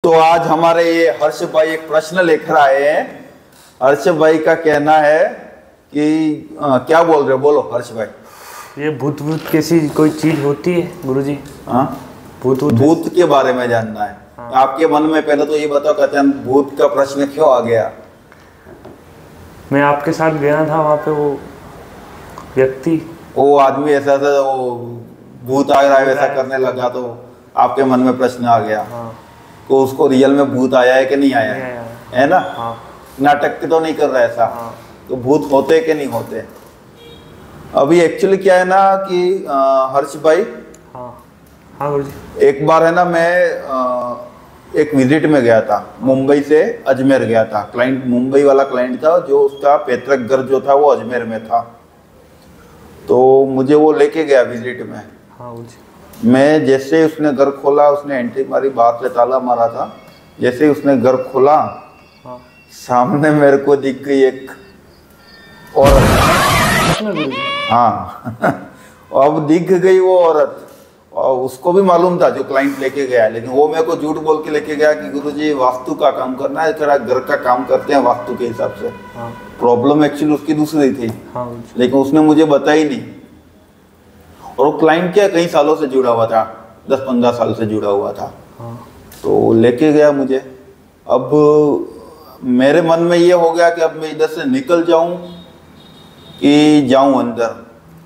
तो आज हमारे ये हर्ष भाई एक प्रश्न लेकर आए हैं। हर्ष भाई का कहना है कि क्या बोल रहे हो, बोलो हर्ष भाई। ये भूत भूत कैसी कोई चीज होती है गुरुजी? हाँ, भूत के बारे में जानना है। हाँ। आपके मन में पहले तो ये बताओ, कहते हैं भूत का प्रश्न क्यों आ गया? मैं आपके साथ गया था वहाँ पे, वो व्यक्ति, वो आदमी ऐसा था, वो भूत आ रहा है वैसा करने लगा, तो आपके मन में प्रश्न आ गया। हाँ। तो उसको रियल में भूत आया है कि नहीं आया है ना? हाँ। नाटक तो नहीं कर रहा ऐसा। हाँ। तो भूत होते कि नहीं होते? अभी एक्चुअली क्या है ना कि हर्ष भाई, हाँ हाँ गुरुजी, एक बार है ना मैं एक विजिट में गया था, मुंबई से अजमेर गया था। क्लाइंट मुंबई वाला क्लाइंट था, जो उसका पैतृक घर जो था वो अजमेर में था। तो मुझे वो लेके गया विजिट में। हाँ गुरुजी। मैं जैसे उसने घर खोला, उसने एंट्री मारी, बाहर से ताला मारा था। जैसे उसने घर खोला, हाँ। सामने मेरे को दिख गई एक औरत। हाँ अब दिख गई वो औरत, और उसको भी मालूम था जो क्लाइंट लेके गया, लेकिन वो मेरे को झूठ बोल के लेके गया कि गुरुजी वास्तु का काम करना है, थोड़ा घर का काम करते हैं वास्तु के हिसाब से। हाँ। प्रॉब्लम एक्चुअली उसकी दूसरी थी। हाँ। लेकिन उसने मुझे बताई नहीं। और वो क्लाइंट क्या कई सालों से जुड़ा हुआ था, 10-15 साल से जुड़ा हुआ था। हाँ। तो लेके गया मुझे। अब मेरे मन में ये हो गया कि अब मैं इधर से निकल जाऊं कि जाऊं अंदर,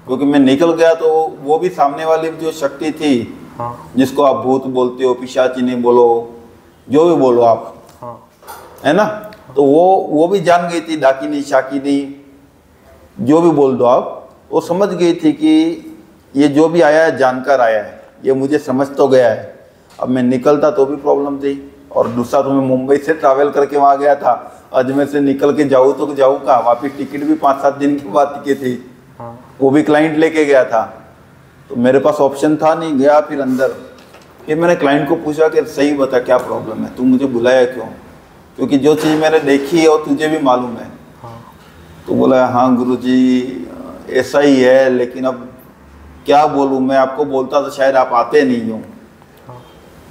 क्योंकि मैं निकल गया तो वो भी सामने वाली जो शक्ति थी, हाँ। जिसको आप भूत बोलते हो, पिशाचिनी बोलो, जो भी बोलो आप, हाँ। है ना? तो वो भी जान गई थी, डाकिनी शाकिनी जो भी बोल दो आप, वो समझ गई थी कि ये जो भी आया है जानकर आया है, ये मुझे समझ तो गया है। अब मैं निकलता तो भी प्रॉब्लम थी, और दूसरा तो मैं मुंबई से ट्रैवल करके वहाँ गया था, अजमेर से निकल के जाऊँ तो जाऊँ कहाँ, वापिस टिकट भी 5-7 दिन की बात की थी। हाँ। वो भी क्लाइंट लेके गया था, तो मेरे पास ऑप्शन था नहीं। गया फिर अंदर, फिर मैंने क्लाइंट को पूछा कि सही बता क्या प्रॉब्लम है, तू मुझे बुलाया क्यों? क्योंकि जो चीज़ मैंने देखी है वो तुझे भी मालूम है। हाँ। तो बोला हाँ गुरुजी ऐसा ही है, लेकिन अब क्या बोलूँ, मैं आपको बोलता तो शायद आप आते नहीं हो। हाँ।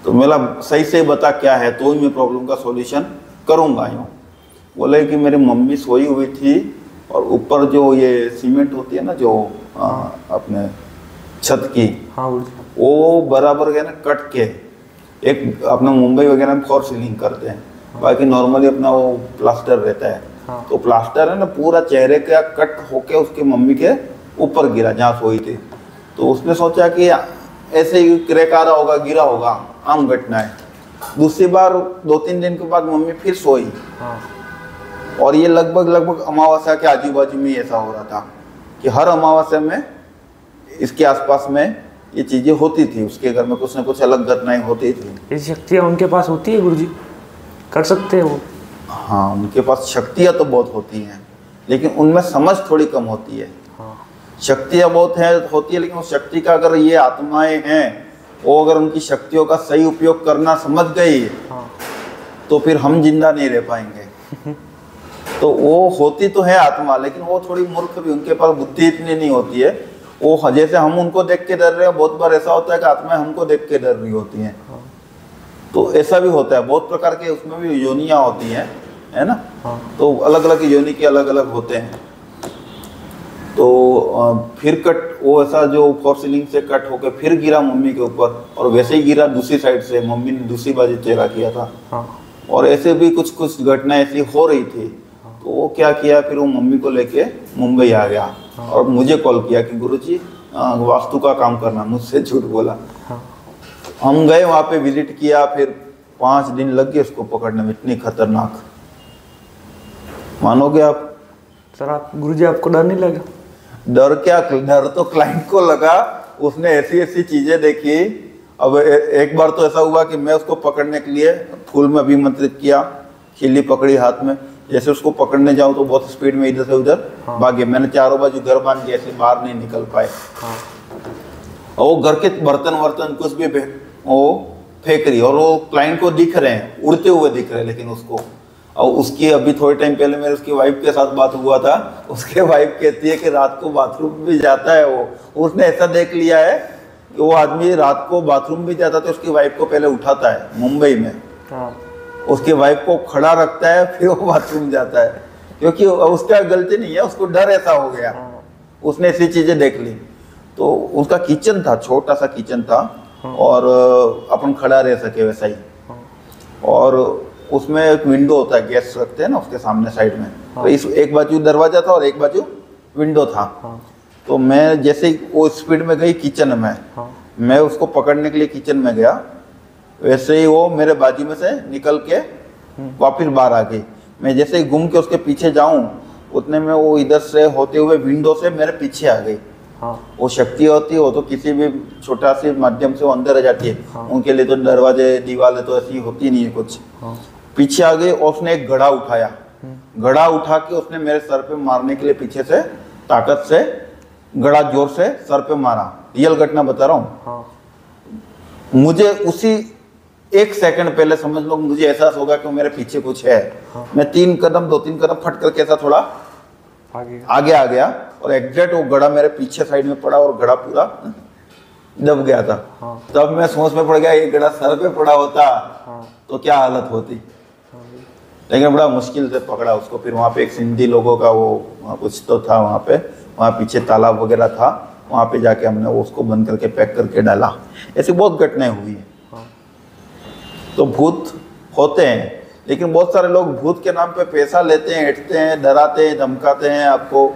तो मेरा सही से बता क्या है, तो ही मैं प्रॉब्लम का सॉल्यूशन करूँगा। यूँ बोले कि मेरी मम्मी सोई हुई थी, और ऊपर जो ये सीमेंट होती है ना जो अपने छत की, हाँ वो बराबर गया ना कट के, एक अपना मुंबई वगैरह में फॉर सीलिंग करते हैं। हाँ। बाकी नॉर्मली अपना वो प्लास्टर रहता है। हाँ। तो प्लास्टर है ना पूरा चेहरे का कट होके उसके मम्मी के ऊपर गिरा जहाँ सोई थी। तो उसने सोचा कि ऐसे ही क्रैक आ रहा होगा, गिरा होगा, आम घटना है। दूसरी बार 2-3 दिन के बाद मम्मी फिर सोई। हाँ। और ये लगभग अमावस्या के आजू बाजू में ऐसा हो रहा था कि हर अमावस्या में इसके आसपास में ये चीजें होती थी, उसके घर में कुछ ना कुछ अलग घटनाएं होती थी। ये शक्तियाँ उनके पास होती है गुरुजी, कर सकते हैं वो? हाँ, उनके पास शक्तियाँ तो बहुत होती हैं, लेकिन उनमें समझ थोड़ी कम होती है। हाँ। शक्तियाँ बहुत होती है, लेकिन उस शक्ति का अगर ये आत्माएं हैं, वो अगर उनकी शक्तियों का सही उपयोग करना समझ गई, हाँ। तो फिर हम जिंदा नहीं रह पाएंगे। तो वो होती तो है आत्मा, लेकिन वो थोड़ी मूर्ख भी, उनके पास बुद्धि इतनी नहीं होती है। वो जैसे हम उनको देख के डर रहे हैं, बहुत बार ऐसा होता है कि आत्माएं हमको देख के डर रही होती हैं। हाँ। तो ऐसा भी होता है, बहुत प्रकार के उसमें भी योनियाँ होती हैं, है ना? हाँ। तो अलग अलग योनि के अलग अलग होते हैं। तो फिर कट, वो ऐसा जो फॉर सीलिंग से कट होकर फिर गिरा मम्मी के ऊपर, और वैसे ही गिरा दूसरी साइड से, मम्मी ने दूसरी बाजू चेहरा किया था। हाँ। और ऐसे भी कुछ घटना ऐसी हो रही थी। तो वो क्या किया, फिर वो मम्मी को लेके मुंबई आ गया। हाँ। और मुझे कॉल किया कि गुरुजी वास्तु का काम करना, मुझसे झूठ बोला। हाँ। हम गए वहाँ पे, विजिट किया, फिर 5 दिन लग गए उसको पकड़ने में, इतनी खतरनाक। मानोगे आप? सर आप गुरुजी, आपको डर नहीं लगा? डर क्या, डर तो क्लाइंट को लगा, उसने ऐसी ऐसी चीजें देखी। अब एक बार तो ऐसा हुआ कि मैं उसको पकड़ने के लिए फूल में अभिमंत्रित किया, खिल्ली पकड़ी हाथ में, जैसे उसको पकड़ने जाऊं तो बहुत स्पीड में इधर से उधर भागे। मैंने चारों बाजू घर बांध दिया, ऐसे बाहर नहीं निकल पाए। हाँ। और वो घर के बर्तन कुछ भी वो फेंक रही, और वो क्लाइंट को दिख रहे हैं, उड़ते हुए दिख रहे हैं, लेकिन उसको। और उसकी अभी थोड़े टाइम पहले मेरे उसकी वाइफ के साथ बात हुआ था, उसके वाइफ कहती है कि रात को बाथरूम भी जाता है वो। उसने ऐसा देख लिया है कि वो आदमी रात को बाथरूम भी जाता तो उसकी वाइफ को पहले उठाता है मुंबई में। हाँ उसके वाइफ को खड़ा रखता है, फिर वो बाथरूम जाता है, क्योंकि उसका गलती नहीं है, उसको डर ऐसा हो गया, हाँ। उसने ऐसी चीजें देख ली। तो उसका किचन था, छोटा सा किचन था, हाँ। और अपन खड़ा रह सके वैसा ही, हाँ। और उसमें एक विंडो होता है, गैस रखते हैं ना उसके सामने साइड में, हाँ। तो इस एक बाजू दरवाजा था और एक बाजू विंडो था। हाँ। तो मैं जैसे ही वो स्पीड में गई किचन में, हाँ। मैं उसको पकड़ने के लिए किचन में गया, वैसे ही वो मेरे बाजू में से निकल के वापस बाहर आ गई। मैं जैसे ही घूम के उसके पीछे जाऊं, उतने में वो इधर से होते हुए विंडो से मेरे पीछे आ गई। हाँ। वो शक्ति होती है, वो तो किसी भी छोटा सी माध्यम से वो अंदर आ जाती है। हाँ। उनके लिए तो दरवाजे दीवारें तो ऐसी होती नहीं है कुछ। हाँ। पीछे आ गई और उसने एक घड़ा उठाया, घड़ा उठा के उसने मेरे सर पे मारने के लिए पीछे से ताकत से घड़ा जोर से सर पे मारा। रियल घटना बता रहा हूँ। हाँ। मुझे उसी 1 सेकंड पहले समझ लो, मुझे एहसास होगा कि मेरे पीछे कुछ है। हाँ। मैं 2-3 कदम फट करके ऐसा थोड़ा आगे आ गया, और एग्जैक्ट वो घड़ा मेरे पीछे साइड में पड़ा और घड़ा पूरा दब गया था। हाँ। तब मैं सोच में पड़ गया, ये घड़ा सर पे पड़ा होता हाँ। तो क्या हालत होती। लेकिन बड़ा मुश्किल से पकड़ा उसको। फिर वहाँ पे एक सिंधी लोगों का वो कुछ तो था वहाँ पे, वहाँ पीछे तालाब वगैरह था, वहाँ पे जाके हमने वो उसको बंद करके पैक करके डाला। ऐसी बहुत घटनाएं हुई हैं। हाँ। तो भूत होते हैं, लेकिन बहुत सारे लोग भूत के नाम पे पैसा लेते हैं, ऐंठते हैं, डराते हैं, धमकाते हैं आपको।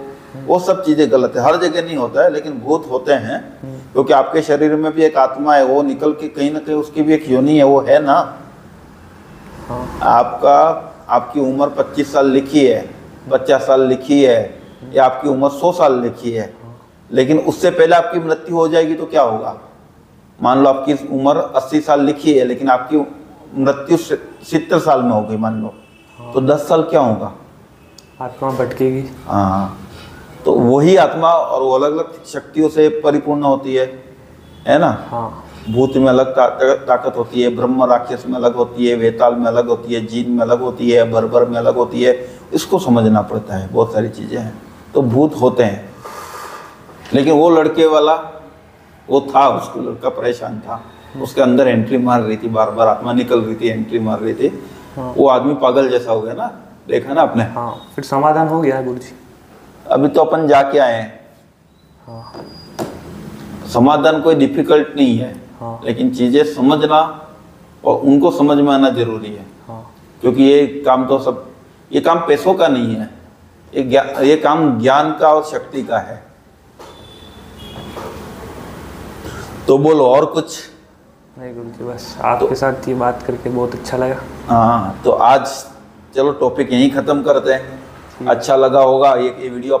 वो सब चीज़ें गलत है। हर जगह नहीं होता है, लेकिन भूत होते हैं, क्योंकि आपके शरीर में भी एक आत्मा है, वो निकल के कहीं ना कहीं उसकी भी एक योनि है, वो है ना। हाँ। आपकी उम्र 25 साल लिखी है, 50 साल लिखी है, या आपकी उम्र 100 साल लिखी है, लेकिन उससे पहले आपकी मृत्यु हो जाएगी तो क्या होगा। मान लो आपकी उम्र 80 साल लिखी है, लेकिन आपकी मृत्यु 70 साल में होगी मान लो, तो 10 साल क्या होगा, आत्मा भटकेगी। हाँ। तो वही आत्मा और वो अलग अलग शक्तियों से परिपूर्ण होती है ना। हाँ। भूत में अलग ताकत होती है, ब्रह्म राक्षस में अलग होती है, वेताल में अलग होती है, जीन में अलग होती है, बर्बर में अलग होती है। इसको समझना पड़ता है, बहुत सारी चीज़ें हैं। तो भूत होते हैं, लेकिन वो लड़के वाला वो था, उसको लड़का परेशान था, उसके अंदर एंट्री मार रही थी, बार बार आत्मा निकल रही थी, एंट्री मार रही थी। हाँ। वो आदमी पागल जैसा हो गया ना, देखा ना आपने। हाँ। फिर समाधान हो गया गुरु जी। अभी तो अपन जाके आए हैं। हाँ। समाधान कोई डिफिकल्ट नहीं है। हाँ। लेकिन चीज़ें समझना और उनको समझ में आना जरूरी है। हाँ। क्योंकि ये काम पैसों का नहीं है, ये काम ज्ञान का और शक्ति का है। तो बोलो और कुछ। नहीं गुरु जी, बस आपके साथ ये बात करके बहुत अच्छा लगा। हाँ, तो आज चलो टॉपिक यहीं ख़त्म करते हैं। अच्छा लगा होगा ये वीडियो,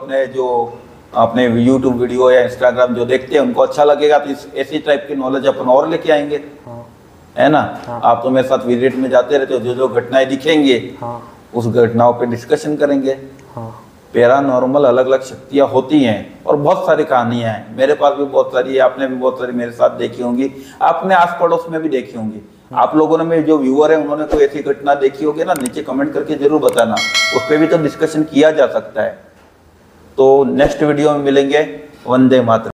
अपने यूट्यूब वीडियो या इंस्टाग्राम जो देखते हैं उनको अच्छा लगेगा, तो ऐसी टाइप की नॉलेज अपन और लेके आएंगे। हाँ। है ना। हाँ। आप तो मेरे साथ विजिट में जाते रहते हो, जो जो घटनाएं दिखेंगे हाँ। उस घटनाओं पे डिस्कशन करेंगे। हाँ। पैरानॉर्मल अलग अलग शक्तियाँ होती हैं और बहुत सारी कहानियाँ हैं। मेरे पास भी बहुत सारी है, आपने भी बहुत सारी मेरे साथ देखी होंगी, आपने आस पड़ोस में भी देखी होंगी। आप लोगों ने, मेरे जो व्यूअर है, उन्होंने कोई ऐसी घटना देखी होगी ना, नीचे कमेंट करके जरूर बताना, उस पर भी तो डिस्कशन किया जा सकता है। तो नेक्स्ट वीडियो में मिलेंगे। वंदे मातरम।